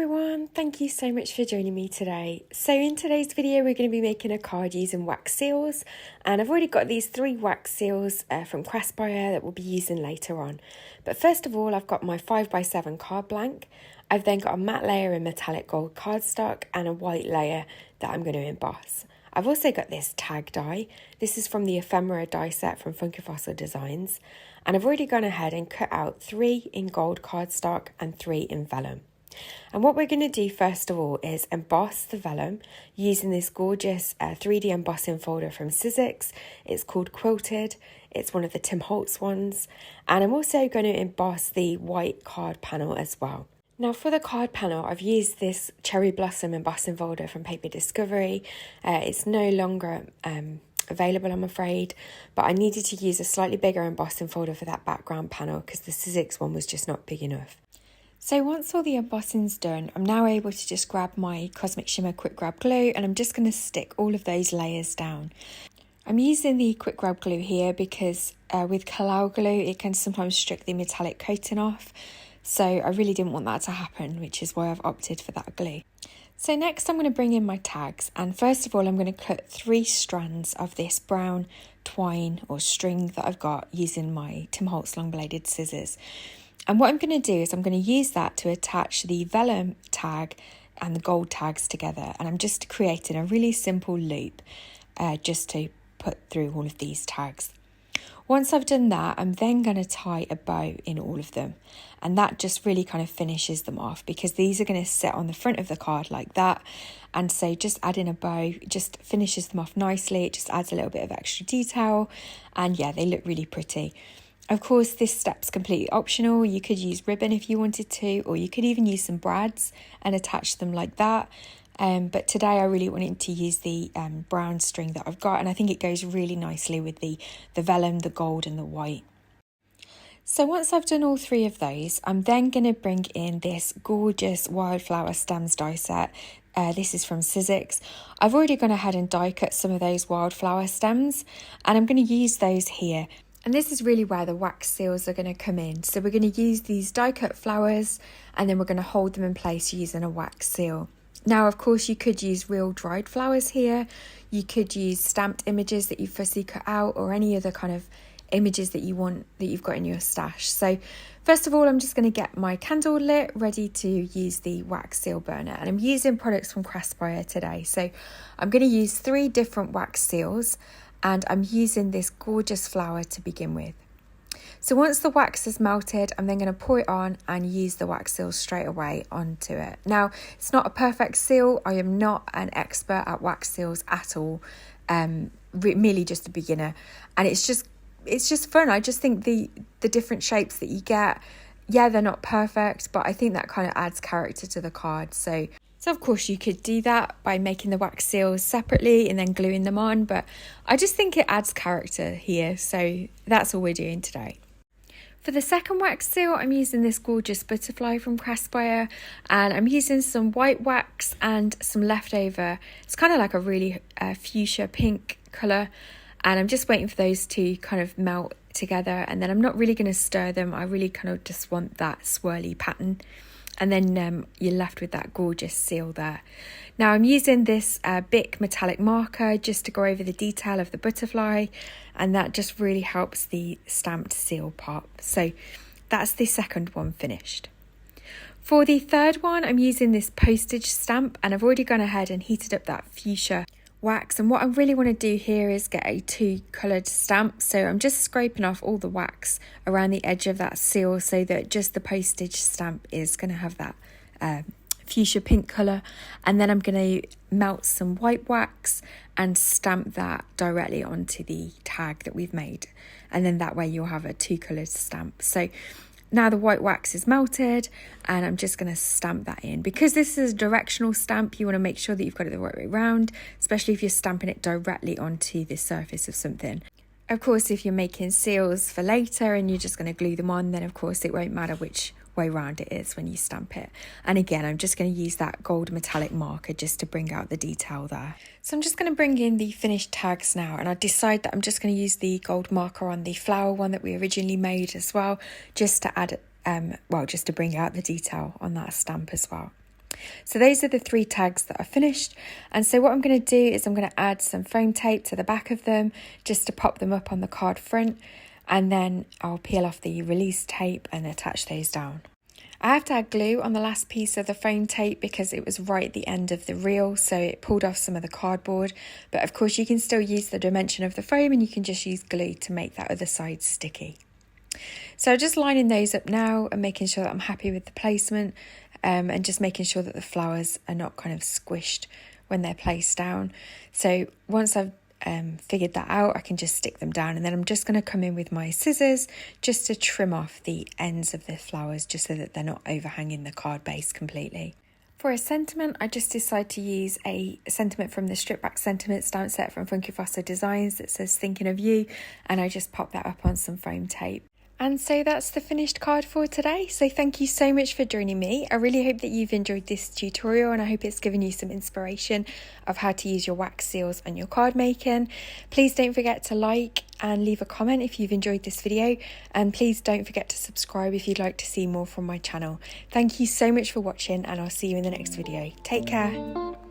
everyone, thank you so much for joining me today. So in today's video we're going to be making a card using wax seals, and I've already got these 3 wax seals from Craspire that we'll be using later on. But first of all, I've got my 5x7 card blank. I've then got a matte layer in metallic gold cardstock and a white layer that I'm going to emboss. I've also got this tag die. This is from the Ephemera die set from Funky Fossil Designs, and I've already gone ahead and cut out 3 in gold cardstock and 3 in vellum. And what we're going to do first of all is emboss the vellum using this gorgeous 3D embossing folder from Sizzix. It's called Quilted. It's one of the Holtz ones. And I'm also going to emboss the white card panel as well. Now for the card panel, I've used this cherry blossom embossing folder from Paper Discovery. It's no longer available, I'm afraid, but I needed to use a slightly bigger embossing folder for that background panel because the Sizzix one was just not big enough. So once all the embossing's done, I'm now able to just grab my Cosmic Shimmer Quick Grab glue, and I'm just going to stick all of those layers down. I'm using the Quick Grab glue here because with Kalal glue it can sometimes strip the metallic coating off, so I really didn't want that to happen, which is why I've opted for that glue. So next I'm going to bring in my tags, and first of all I'm going to cut 3 strands of this brown twine or string that I've got using my Tim Holtz long bladed scissors. And what I'm going to do is I'm going to use that to attach the vellum tag and the gold tags together. And I'm just creating a really simple loop just to put through all of these tags. Once I've done that, I'm then going to tie a bow in all of them. And that just really kind of finishes them off because these are going to sit on the front of the card like that. And so just adding a bow just finishes them off nicely. It just adds a little bit of extra detail. And yeah, they look really pretty. Of course, this step's completely optional. You could use ribbon if you wanted to, or you could even use some brads and attach them like that. But today I really wanted to use the brown string that I've got, and I think it goes really nicely with the vellum, the gold and the white. So once I've done all 3 of those, I'm then going to bring in this gorgeous Wildflower stems die set. This is from Sizzix. I've already gone ahead and die cut some of those Wildflower stems, and I'm going to use those here. And this is really where the wax seals are going to come in. So we're going to use these die cut flowers and then we're going to hold them in place using a wax seal. Now, of course, you could use real dried flowers here. You could use stamped images that you've fussy cut out, or any other kind of images that you want that you've got in your stash. So first of all, I'm just going to get my candle lit, ready to use the wax seal burner. And I'm using products from Craspire today. So I'm going to use 3 different wax seals. And I'm using this gorgeous flower to begin with. So once the wax is melted, I'm then going to pour it on and use the wax seal straight away onto it. Now, it's not a perfect seal. I am not an expert at wax seals at all. Merely just a beginner. And it's just fun. I just think the different shapes that you get, yeah, they're not perfect, but I think that kind of adds character to the card. So of course you could do that by making the wax seals separately and then gluing them on, but I just think it adds character here, so that's all we're doing today. For the second wax seal, I'm using this gorgeous butterfly from Craspire, and I'm using some white wax and some leftover. It's kind of like a really fuchsia pink colour, and I'm just waiting for those to kind of melt together, and then I'm not really going to stir them. I really kind of just want that swirly pattern. And then you're left with that gorgeous seal there. Now I'm using this Bic metallic marker just to go over the detail of the butterfly, and that just really helps the stamped seal pop. So that's the second one finished. For the third one, I'm using this Postage stamp, and I've already gone ahead and heated up that fuchsia wax. And what I really want to do here is get a 2-coloured stamp. So I'm just scraping off all the wax around the edge of that seal so that just the Postage stamp is going to have that fuchsia pink colour. And then I'm going to melt some white wax and stamp that directly onto the tag that we've made. And then that way you'll have a 2-coloured stamp. So now the white wax is melted, and I'm just going to stamp that in. Because this is a directional stamp, you want to make sure that you've got it the right way around, especially if you're stamping it directly onto the surface of something. Of course, if you're making seals for later and you're just going to glue them on, then of course it won't matter which way round it is when you stamp it. And again, I'm just going to use that gold metallic marker just to bring out the detail there. So I'm just going to bring in the finished tags now, and I decide that I'm just going to use the gold marker on the flower one that we originally made as well, just to add just to bring out the detail on that stamp as well. So those are the 3 tags that are finished, and so what I'm going to do is I'm going to add some foam tape to the back of them just to pop them up on the card front, and then I'll peel off the release tape and attach those down. I have to add glue on the last piece of the foam tape because it was right at the end of the reel, so it pulled off some of the cardboard, but of course you can still use the dimension of the foam and you can just use glue to make that other side sticky. So just lining those up now and making sure that I'm happy with the placement, and just making sure that the flowers are not kind of squished when they're placed down. So once I've figured that out, I can just stick them down, and then I'm just going to come in with my scissors just to trim off the ends of the flowers just so that they're not overhanging the card base completely. For a sentiment, I just decided to use a sentiment from the Strip Back Sentiment stamp set from Funky Foster Designs that says "Thinking of You," and I just popped that up on some foam tape. And so that's the finished card for today. So thank you so much for joining me. I really hope that you've enjoyed this tutorial, and I hope it's given you some inspiration of how to use your wax seals on your card making. Please don't forget to like and leave a comment if you've enjoyed this video, and please don't forget to subscribe if you'd like to see more from my channel. Thank you so much for watching, and I'll see you in the next video. Take care.